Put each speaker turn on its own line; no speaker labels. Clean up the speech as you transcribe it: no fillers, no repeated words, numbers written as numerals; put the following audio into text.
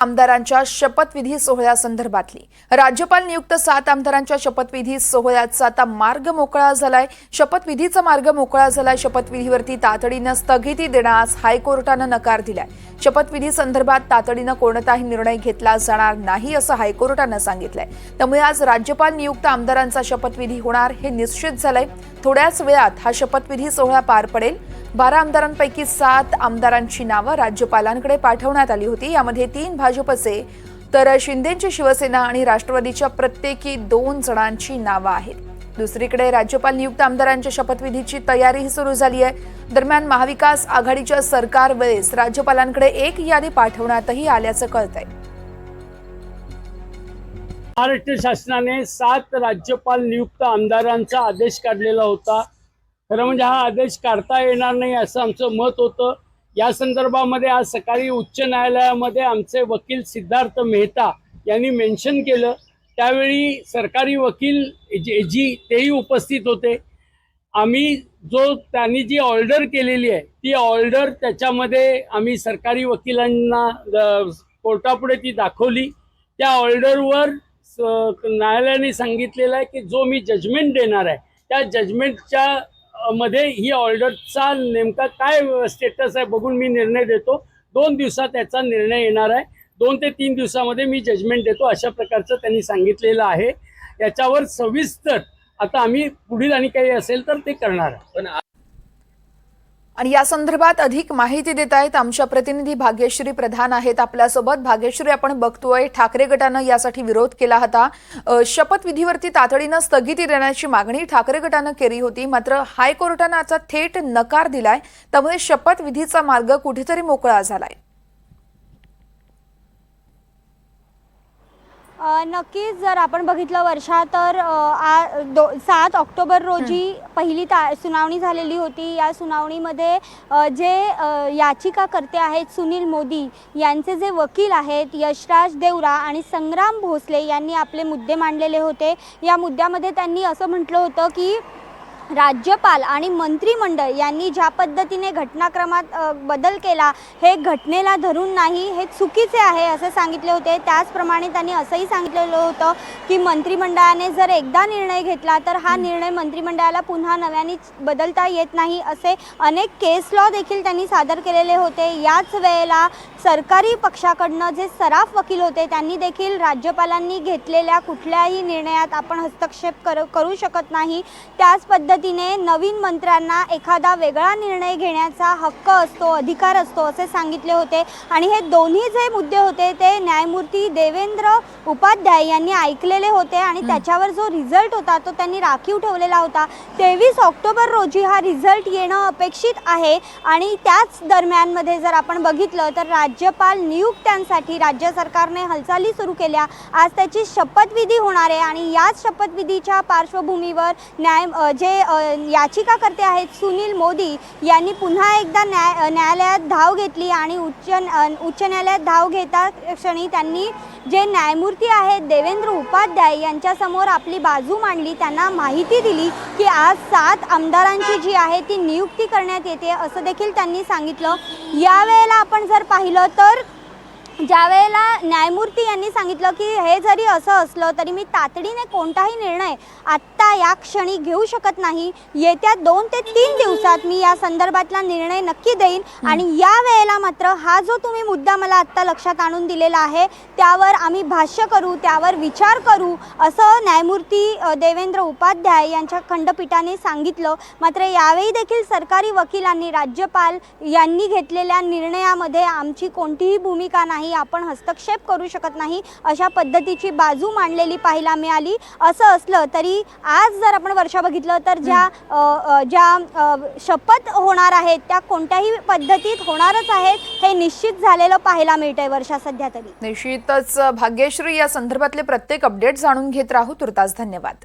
आमदारांच्या शपथविधी सोहळ्यासंदर्भातली राज्यपाल नियुक्त 7 आमदारांच्या शपथविधी सोहळ्याचा आता मार्ग मोकळा झालाय। शपथविधीचा मार्ग मोकळा झालाय। शपथविधीवरती तातडीने स्थगिती देण्यास हायकोर्टाने नकार दिलाय। शपथविधी संदर्भात तातडीने कोणताही निर्णय घेतला जाणार नाही असं हायकोर्टाने सांगितलंय। त्यामुळे आज राज्यपाल नियुक्त आमदारांचा शपथविधी होणार हे निश्चित झालंय। थोड्याच वेळात हा शपथविधी सोहळा पार पडेल। 12 आमदारांपैकी 7 आमदारांची नावं राज्यपालांकडे पाठवण्यात आली होती। यामध्ये 3 भाजपचे तर शिंदेची शिवसेना आणि राष्ट्रवादीच्या प्रत्येकी 2 जणांची नावं आहेत। दुसरीकडे राज्यपाल नियुक्त आमदारांच्या शपथविधीची तयारीही सुरू झाली आहे। दरम्यान महाविकास आघाडीच्या सरकार वेळेस राज्यपालांकडे एक यादी पाठवण्यातही आल्याचं कळतंय।
महाराष्ट्र शासनाने 7 राज्यपाल नियुक्त आमदारांचा आदेश काढलेला होता। खरं म्हणजे हा आदेश काढता येणार नाही असं आमचं मत होतं। या संदर्भामध्ये आज सकाळी उच्च न्यायालयामध्ये आमचे वकील सिद्धार्थ मेहता यांनी मेन्शन केलं। त्यावेळी सरकारी वकील जी तेही उपस्थित होते। आम्ही त्यांनी जी ऑर्डर केलेली आहे ती ऑर्डर त्याच्यामध्ये आम्ही सरकारी वकिलांना कोर्टापुढे ती दाखवली। त्या ऑर्डरवर न्यायालयाने सांगितलेलं आहे की जो मी जजमेंट देणार आहे त्या जजमेंटच्या मध्ये ही ऑर्डरचा नेमका काय स्टेटस आहे बघून मी निर्णय देतो। 2 दिवसात त्याचा निर्णय येणार आहे। 2 ते 3 दिवसामध्ये मी जजमेंट देतो अशा प्रकारचं त्यांनी सांगितलेलं आहे। याच्यावर सविस्तर आता आम्ही पुढील आणि काही असेल तर ते करणार आहे।
आणि या संदर्भात अधिक माहिती देत आहेत आमच्या प्रतिनिधी भाग्यश्री प्रधान आहेत आपल्यासोबत। भाग्यश्री, आपण बघतोय ठाकरे गटानं यासाठी विरोध केला होता। शपथविधीवरती तातडीने स्थगिती देण्याची मागणी ठाकरे गटानं केली होती, मात्र हायकोर्टानं आता थेट नकार दिलाय। त्यामुळे शपथविधीचा मार्ग कुठेतरी मोकळा झालाय।
नक्कीच जर आपण बघितलं वर्षा तर 7 ऑक्टोबर रोजी पहिली सुनावणी झालेली होती। या सुनावणीमध्ये जे याचिकाकर्ते आहेत सुनील मोदी यांचे जे वकील आहेत यशराज देवरा आणि संग्राम भोसले यांनी आपले मुद्दे मांडलेले होते। या मुद्द्यामध्ये त्यांनी असं म्हटलं होतं की राज्यपाल आणि मंत्रिमंडळ यांनी ज्या पद्धतीने घटनाक्रमात बदल केला हे घटनेला धरून नाही, हे चुकीचे आहे असे सांगितले होते। त्याचप्रमाणे त्यांनी असंही सांगितलेलं होतं की मंत्रिमंडळाने जर एकदा निर्णय घेतला तर हा निर्णय मंत्रिमंडळाला पुन्हा नव्याने बदलता येत नाही असे अनेक केस लॉ देखील त्यांनी सादर केलेले होते। याच वेळेला सरकारी पक्षाकडनं जे सराफ वकील होते त्यांनी देखील राज्यपालांनी घेतलेल्या कुठल्याही निर्णयात आपण हस्तक्षेप करू शकत नाही, त्याच पद्धतीने नवीन मंत्र्यांना एखादा वेगळा निर्णय घेण्याचा हक्क असतो, अधिकार असतो असे सांगितले होते। आणि हे दोन्ही जे मुद्दे होते ते न्यायमूर्ती देवेंद्र उपाध्याय यांनी ऐकलेले होते आणि त्याच्यावर जो रिझल्ट होता तो त्यांनी राखीव ठेवलेला होता। 23 ऑक्टोबर रोजी हा रिझल्ट येणं अपेक्षित आहे। आणि त्याच दरम्यानमध्ये जर आपण बघितलं तर राज्यपाल नियुक्त्यांसाठी राज्य सरकारने हालचाली सुरू केल्या। आज त्याची शपथविधी होणार आहे आणि याच शपथविधीच्या पार्श्वभूमीवर जे याचिकाकर्ते आहेत सुनील मोदी यांनी पुन्हा एकदा न्यायालयात धाव घेतली आणि उच्च न्यायालयात धाव घेता क्षणी त्यांनी जे न्यायमूर्ती आहेत देवेंद्र उपाध्याय यांच्यासमोर आपली बाजू मांडली। त्यांना माहिती दिली की आज 7 आमदारांची जी आहे ती नियुक्ती करण्यात येते असं देखील त्यांनी सांगितलं। यावेळेला आपण जर पाहिलं तर ज्यावेळेला न्यायमूर्ती यांनी सांगितलं की हे जरी असं असलं तरी मी तातडीने कोणताही निर्णय आत्ता या क्षणी घेऊ शकत नाही, येत्या 2 ते 3 दिवसात मी या संदर्भातला निर्णय नक्की देईन आणि या वेळेला मात्र हा जो तुम्ही मुद्दा मला आत्ता लक्षात आणून दिलेला आहे त्यावर आम्ही भाष्य करू, त्यावर विचार करू असं न्यायमूर्ती देवेंद्र उपाध्याय यांच्या खंडपीठाने सांगितलं। मात्र यावेळी देखील सरकारी वकिलांनी राज्यपाल यांनी घेतलेल्या निर्णयामध्ये आमची कोणतीही भूमिका नाही, आपण हस्तक्षेप करू शकत नाही अशा पद्धतीची बाजू मांडलेली पाहायला मिळाली। असं असलं तरी आज जर आपण वर्षा बघितलं तर ज्या शपथ होणार आहेत त्या कोणत्याही पद्धतीत होणारच आहेत हे निश्चित झालेलं पाहायला मिळतंय वर्षा सध्या तरी।
निश्चितच भाग्यश्री, या संदर्भातले प्रत्येक अपडेट जाणून घेत राहू। तुर्तास धन्यवाद।